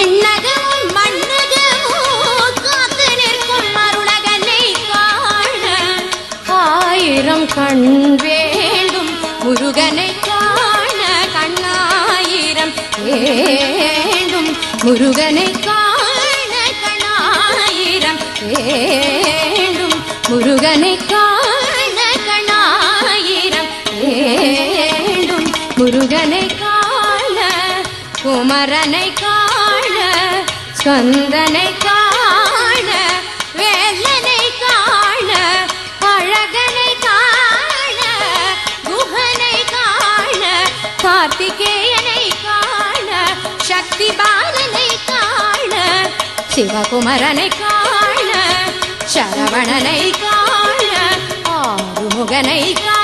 விண்ணகமும் மண்ணகமும் காத்து நிற்கும் மருளகனை காண ஆயிரம் கண் வேண்டும் முருகனை காண கண்ணாயிரம் வேண்டும் முருகனை காண கண்ணாயிரம் வேண்டும் முருகனை காண கண்ணாயிரம் வேண்டும் முருகனை காண குமரனை காண ஸ்கந்தனை காண வேலனை காண அழகனை காண குஹனை காண கார்த்திகேயனை காண சக்தி பாலனை காண சிவகுமரனை காண சரவணனை காண ஆறுமுகனை காண